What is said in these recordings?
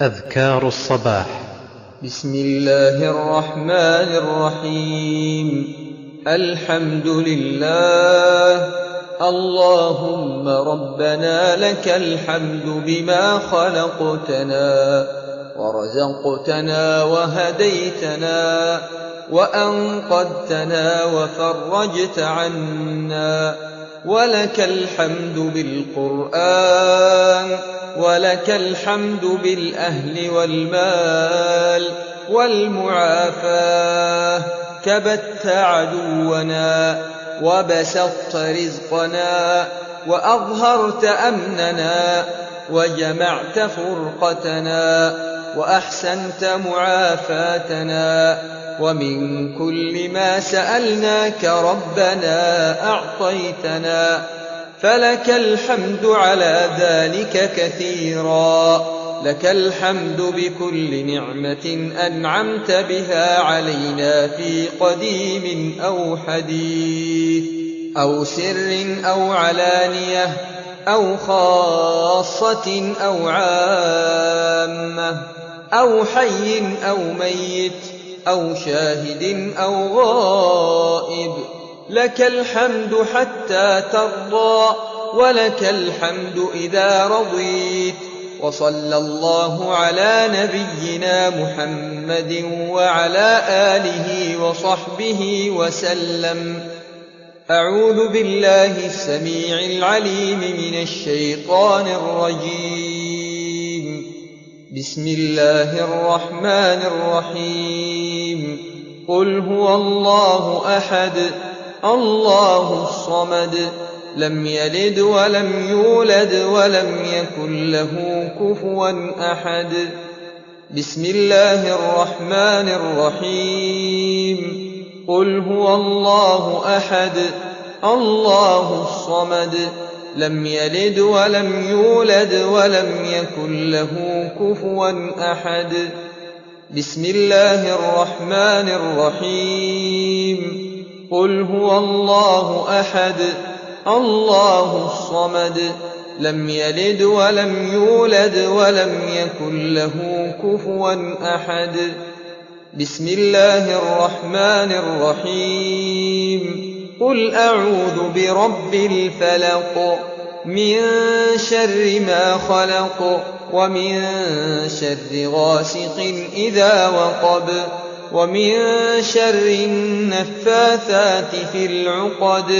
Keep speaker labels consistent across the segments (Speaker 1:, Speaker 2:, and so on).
Speaker 1: أذكار الصباح.
Speaker 2: بسم الله الرحمن الرحيم. الحمد لله. اللهم ربنا لك الحمد بما خلقتنا ورزقتنا وهديتنا وأنقذتنا وفرجت عنا، ولك الحمد بالقرآن، ولك الحمد بالأهل والمال والمعافاة. كبت عدونا وبسطت رزقنا وأظهرت أمننا وجمعت فرقتنا وأحسنت معافاتنا، ومن كل ما سألناك ربنا أعطيتنا، فلك الحمد على ذلك كثيرا. لك الحمد بكل نعمة أنعمت بها علينا في قديم أو حديث أو سر أو علانية أو خاصة أو عامة أو حي أو ميت أو شاهد أو غائب. لك الحمد حتى ترضى، ولك الحمد إذا رضيت. وصلى الله على نبينا محمد وعلى آله وصحبه وسلم. أعوذ بالله السميع العليم من الشيطان الرجيم. بسم الله الرحمن الرحيم. قل هو الله أحد الله الصمد، لم يلد ولم يولد ولم يكن له كفوا أحد. بسم الله الرحمن الرحيم. قل هو الله أحد الله الصمد، لم يلد ولم يولد ولم يكن له كفوا أحد. بسم الله الرحمن الرحيم. قل هو الله أحد الله الصمد، لم يلد ولم يولد ولم يكن له كفوا أحد. بسم الله الرحمن الرحيم. قل أعوذ برب الفلق، من شر ما خلق، ومن شر غاسق إذا وقب، ومن شر النفاثات في العقد،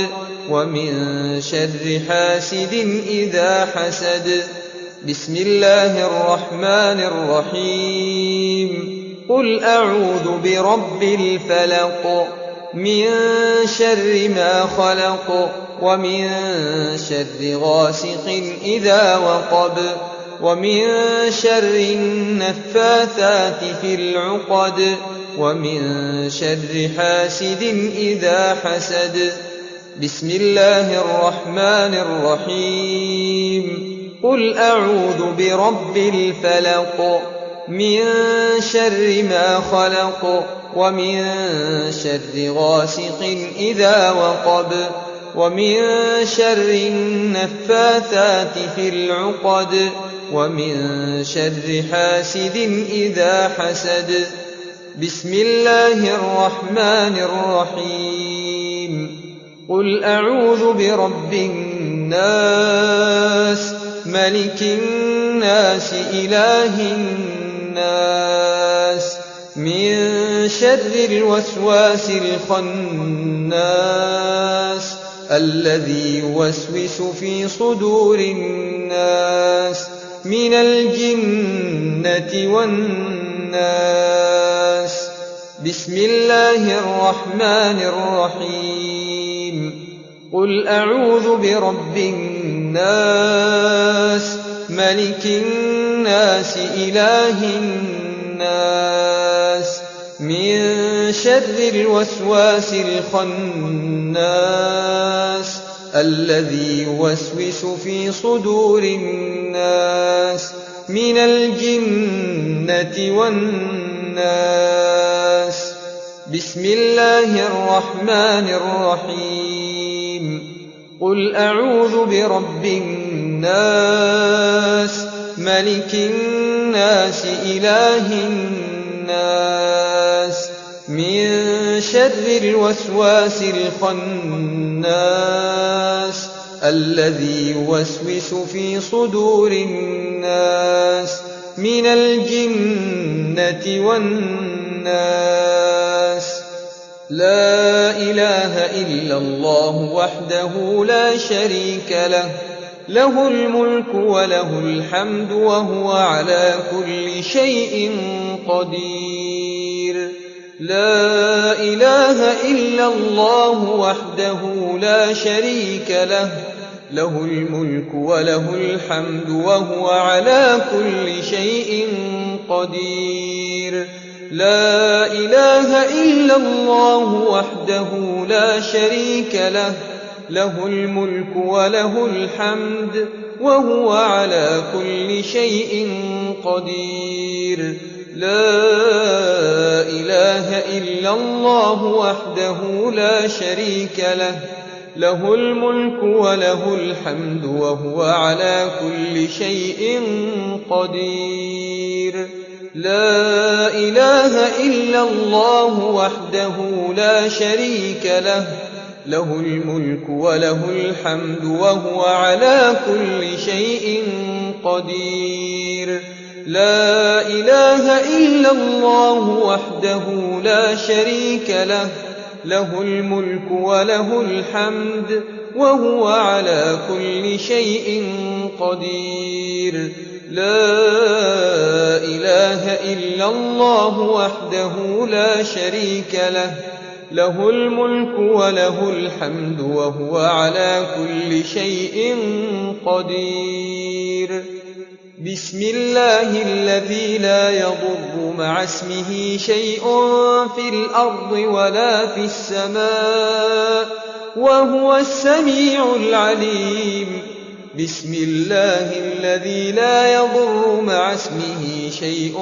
Speaker 2: ومن شر حاسد إذا حسد. بسم الله الرحمن الرحيم. قل أعوذ برب الفلق، من شر ما خلق، ومن شر غاسق إذا وقب، ومن شر النفاثات في العقد، ومن شر حاسد إذا حسد. بسم الله الرحمن الرحيم. قل أعوذ برب الفلق، من شر ما خلق، ومن شر غاسق إذا وقب، ومن شر النفاثات في العقد، ومن شر حاسد إذا حسد. بسم الله الرحمن الرحيم. قل أعوذ برب الناس، ملك الناس، إله الناس، من شر الوسواس الخناس، الذي يوسوس في صدور الناس من الجنة والناس. بسم الله الرحمن الرحيم. قل أعوذ برب الناس، ملك الناس، إله الناس، من شر الوسواس الخناس، الذي يوسوس في صدور الناس من الجنة والناس. بسم الله الرحمن الرحيم. قل أعوذ برب الناس، ملك الناس إله الناس من شر الوسواس الخناس الذي يوسوس في صدور الناس من الجنة والناس. لا إله إلا الله وحده لا شريك له، له الملك وله الحمد وهو على كل شيء قدير. لا إله إلا الله وحده لا شريك له، له الملك وله الحمد وهو على كل شيء قدير. لا إله إلا الله وحده لا شريك له، له الملك وله الحمد وهو على كل شيء قدير. لا إله إلا الله وحده لا شريك له، له الملك وله الحمد وهو على كل شيء قدير. لا إله إلا الله وحده لا شريك له، له الملك وله الحمد وهو على كل شيء قدير. لا إله إلا الله وحده لا شريك له، له الملك وله الحمد وهو على كل شيء قدير. لا إله إلا الله وحده لا شريك له، له الملك وله الحمد وهو على كل شيء قدير. بسم الله الذي لا يضر مع اسمه شيء في الأرض ولا في السماء وهو السميع العليم. بسم الله الذي لا يضر مع اسمه شيء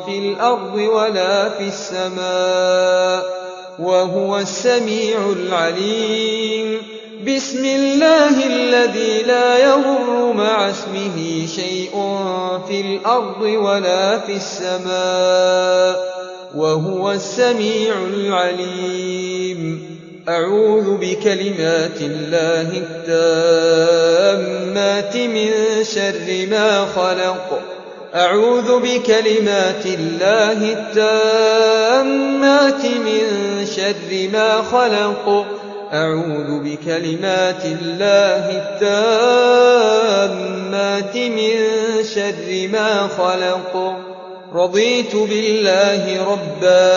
Speaker 2: في الأرض ولا في السماء وهو السميع العليم. بسم الله الذي لا يضر مع اسمه شيء في الأرض ولا في السماء وهو السميع العليم. أعوذ بكلمات الله التامات من شر ما خلق. أعوذ بكلمات الله التامات من شر ما خلق. أعوذ بكلمات الله التامات من شر ما خلق. رضيت بالله ربا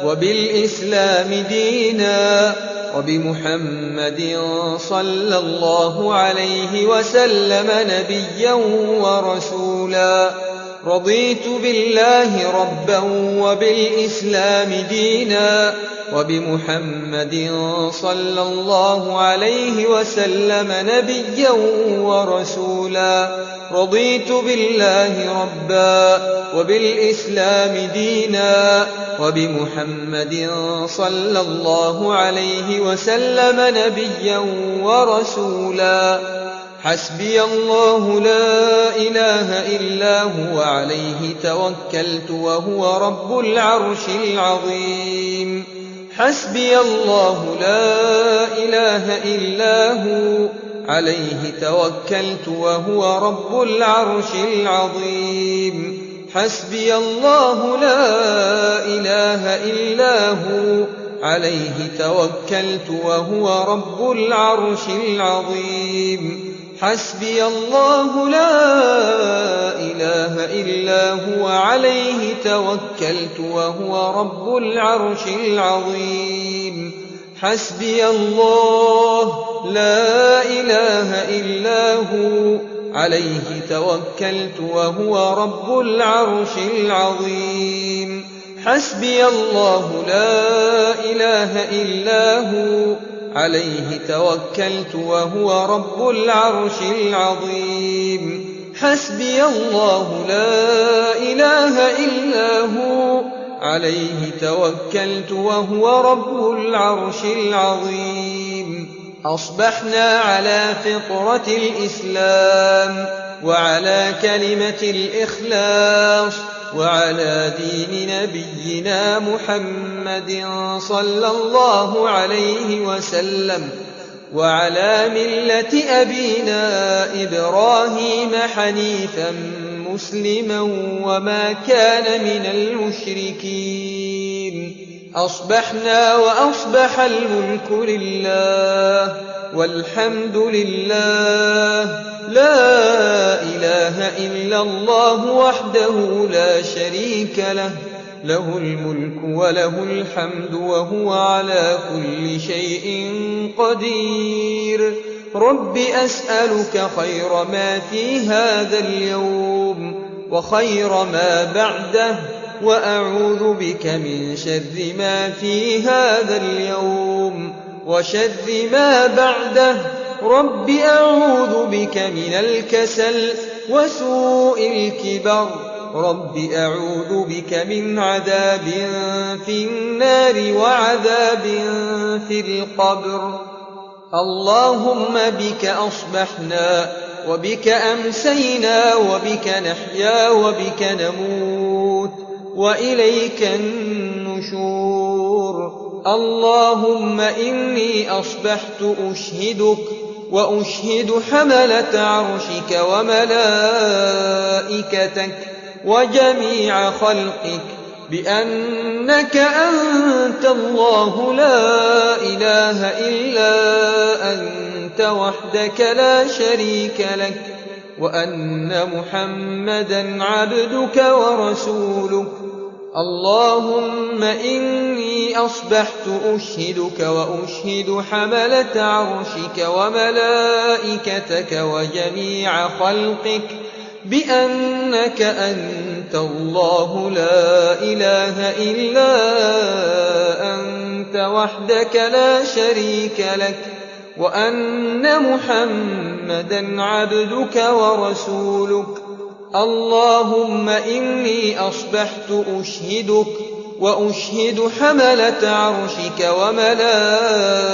Speaker 2: وبالإسلام دينا وبمحمد صلى الله عليه وسلم نبيا ورسولا. رضيت بالله ربا وبالإسلام دينا وبمحمد صلى الله عليه وسلم نبيا ورسولا. رضيت بالله ربا وبالإسلام دينا وبمحمد صلى الله عليه وسلم نبيا ورسولا. حسبي الله لا إله إلا هو عليه توكلت وهو رب العرش العظيم. حسبي الله لا إله إلا هو عليه توكلت وهو رب العرش العظيم. حسبي الله لا إله إلا هو عليه توكلت وهو رب العرش العظيم. حسبي الله لا إله إلا هو عليه توكلت وهو رب العرش العظيم. حسبي الله لا إله إلا هو عليه توكلت وهو رب العرش العظيم. حسبي الله لا إله إلا هو عليه توكلت وهو رب العرش العظيم. حسبي الله لا إله إلا هو عليه توكلت وهو رب العرش العظيم. أصبحنا على فطرة الإسلام وعلى كلمة الإخلاص وعلى دين نبينا محمد صلى الله عليه وسلم وعلى ملة أبينا إبراهيم حنيفا مسلما وما كان من المشركين. أصبحنا وأصبح الملك لله والحمد لله، لا إله إلا الله وحده لا شريك له، له الملك وله الحمد وهو على كل شيء قدير. رب أسألك خير ما في هذا اليوم وخير ما بعده، وأعوذ بك من شر ما في هذا اليوم وشر ما بعده. رب أعوذ بك من الكسل وسوء الكبر. رب أعوذ بك من عذاب في النار وعذاب في القبر. اللهم بك أصبحنا وبك أمسينا وبك نحيا وبك نموت وإليك النشور. اللهم إني أصبحت أشهدك وأشهد حملة عرشك وملائكتك وجميع خلقك بأنك أنت الله لا إله إلا أنت وحدك لا شريك لك، وأن محمدا عبدك ورسولك. اللهم إني أصبحت أشهدك وأشهد حملة عرشك وملائكتك وجميع خلقك بأنك أنت الله لا إله إلا أنت وحدك لا شريك لك، وأن محمدا عبدك ورسولك. اللهم إني أصبحت أشهدك وأشهد حملة عرشك وملائكتك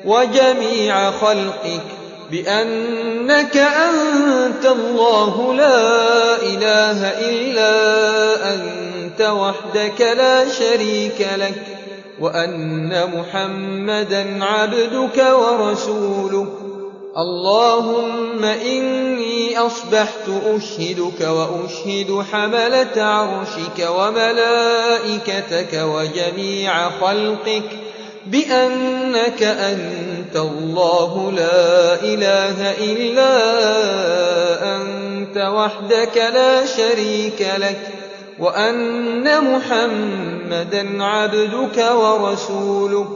Speaker 2: وجميع خلقك بأنك أنت الله لا إله إلا أنت وحدك لا شريك لك، وأن محمدا عبدك ورسولك. اللهم إني أصبحت أشهدك وأشهد حملة عرشك وملائكتك وجميع خلقك بأنك أنت الله لا إله إلا أنت وحدك لا شريك لك، وأن محمدا عبدك ورسولك.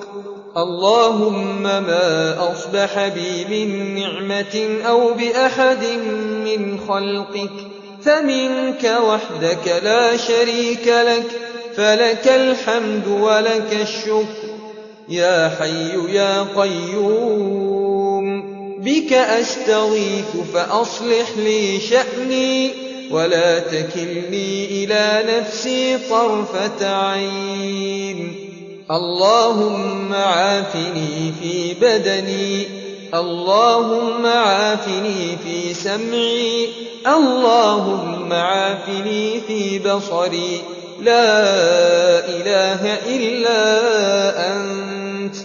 Speaker 2: اللهم ما أصبح بي من نعمة أو بأحد من خلقك فمنك وحدك لا شريك لك، فلك الحمد ولك الشكر. يا حي يا قيوم بك أستغيث فأصلح لي شأني ولا تكلني إلى نفسي طرفة عين. اللهم عافني في بدني، اللهم عافني في سمعي، اللهم عافني في بصري. لا إله إلا أنت.